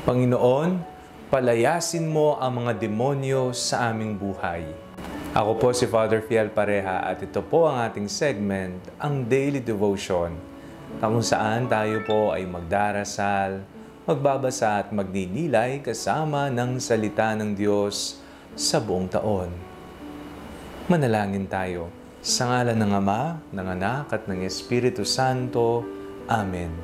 Panginoon, palayasin mo ang mga demonyo sa aming buhay. Ako po si Father Fiel Pareha at ito po ang ating segment, ang Daily Devotion, kung saan tayo po ay magdarasal, magbabasa at magninilay kasama ng salita ng Diyos sa buong taon. Manalangin tayo. Sa ngalan ng Ama, ng Anak at ng Espiritu Santo. Amen.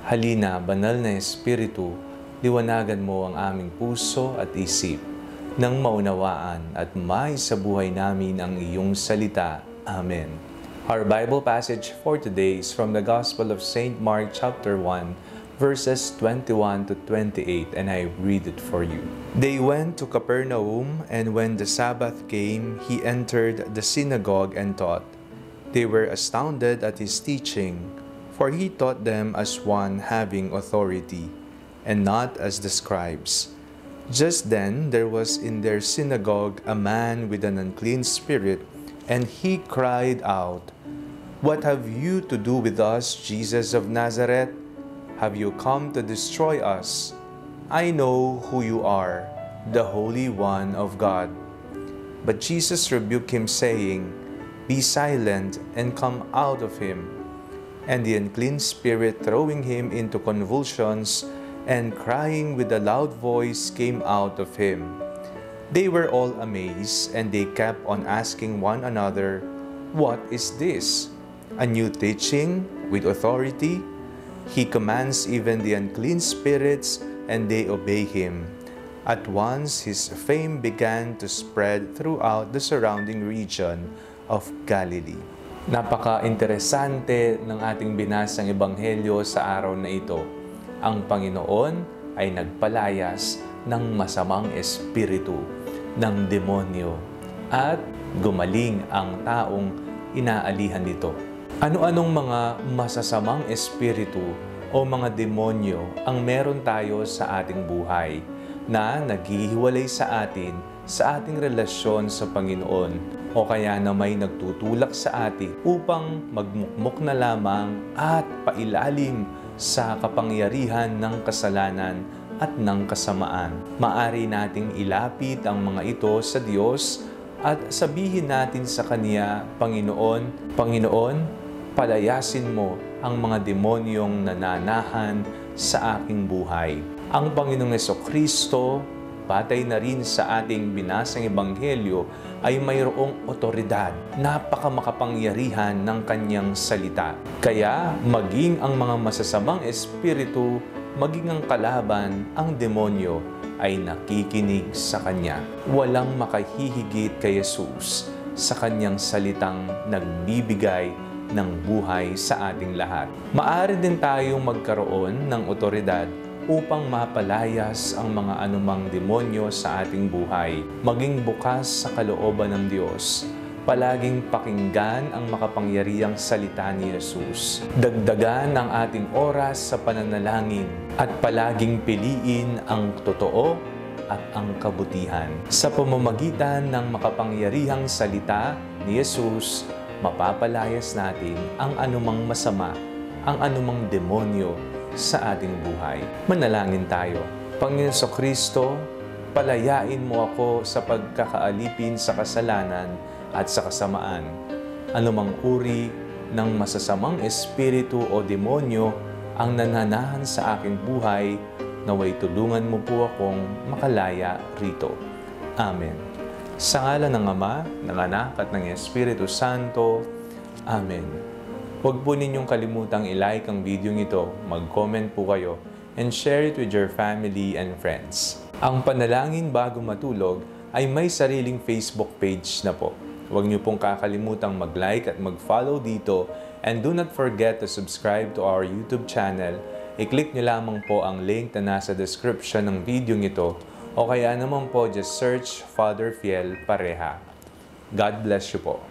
Halina, banal na Espiritu, liwanagan mo ang aming puso at isip nang maunawaan at maisabuhay namin ang iyong salita. Amen. Our Bible passage for today is from the Gospel of St. Mark chapter 1, verses 21 to 28, and I read it for you. They went to Capernaum, and when the Sabbath came, he entered the synagogue and taught. They were astounded at his teaching, for he taught them as one having authority, and not as the scribes. Just then there was in their synagogue a man with an unclean spirit, and he cried out, "What have you to do with us, Jesus of Nazareth? Have you come to destroy us? I know who you are, the Holy One of God." But Jesus rebuked him, saying, "Be silent and come out of him." And the unclean spirit, throwing him into convulsions and crying with a loud voice, came out of him. They were all amazed, and they kept on asking one another, "What is this? A new teaching with authority? He commands even the unclean spirits, and they obey him." At once his fame began to spread throughout the surrounding region of Galilee. Napaka-interesante ng ating binasang ebanghelyo sa araw na ito. Ang Panginoon ay nagpalayas ng masamang espiritu, ng demonyo, at gumaling ang taong inaalihan nito. Ano-anong mga masasamang espiritu o mga demonyo ang meron tayo sa ating buhay na naghihiwalay sa ating relasyon sa Panginoon, o kaya na may nagtutulak sa atin upang magmukmok na lamang at pailalim sa kapangyarihan ng kasalanan at ng kasamaan. Maari nating ilapit ang mga ito sa Diyos at sabihin natin sa Kanya, Panginoon, palayasin mo ang mga demonyong nananahan sa aking buhay. Ang Panginoong Jesucristo, batay na rin sa ating binasang ebanghelyo, ay mayroong otoridad, napakamakapangyarihan ng kanyang salita. Kaya maging ang mga masasamang espiritu, maging ang kalaban, ang demonyo, ay nakikinig sa kanya. Walang makahihigit kay Jesus sa kanyang salitang nagbibigay ng buhay sa ating lahat. Maaari din tayong magkaroon ng otoridad upang mapalayas ang mga anumang demonyo sa ating buhay. Maging bukas sa kalooban ng Diyos. Palaging pakinggan ang makapangyarihang salita ni Jesus. Dagdagan ang ating oras sa pananalangin at palaging piliin ang totoo at ang kabutihan. Sa pamamagitan ng makapangyarihang salita ni Jesus, mapapalayas natin ang anumang masama, ang anumang demonyo sa ating buhay. Manalangin tayo. Panginoon Jesucristo, palayain mo ako sa pagkakaalipin sa kasalanan at sa kasamaan. Anumang uri ng masasamang espiritu o demonyo ang nananahan sa aking buhay, naway tulungan mo po akong makalaya rito. Amen. Sa ngalan ng Ama, ng Anak at ng Espiritu Santo. Amen. Huwag po ninyong kalimutang i-like ang video ito, mag-comment po kayo, and share it with your family and friends. Ang Panalangin Bago Matulog ay may sariling Facebook page na po. Huwag niyo pong kakalimutang mag-like at mag-follow dito, and do not forget to subscribe to our YouTube channel. I-click niyo lamang po ang link na nasa description ng video ito, o kaya naman po just search Father Fiel Pareha. God bless you po.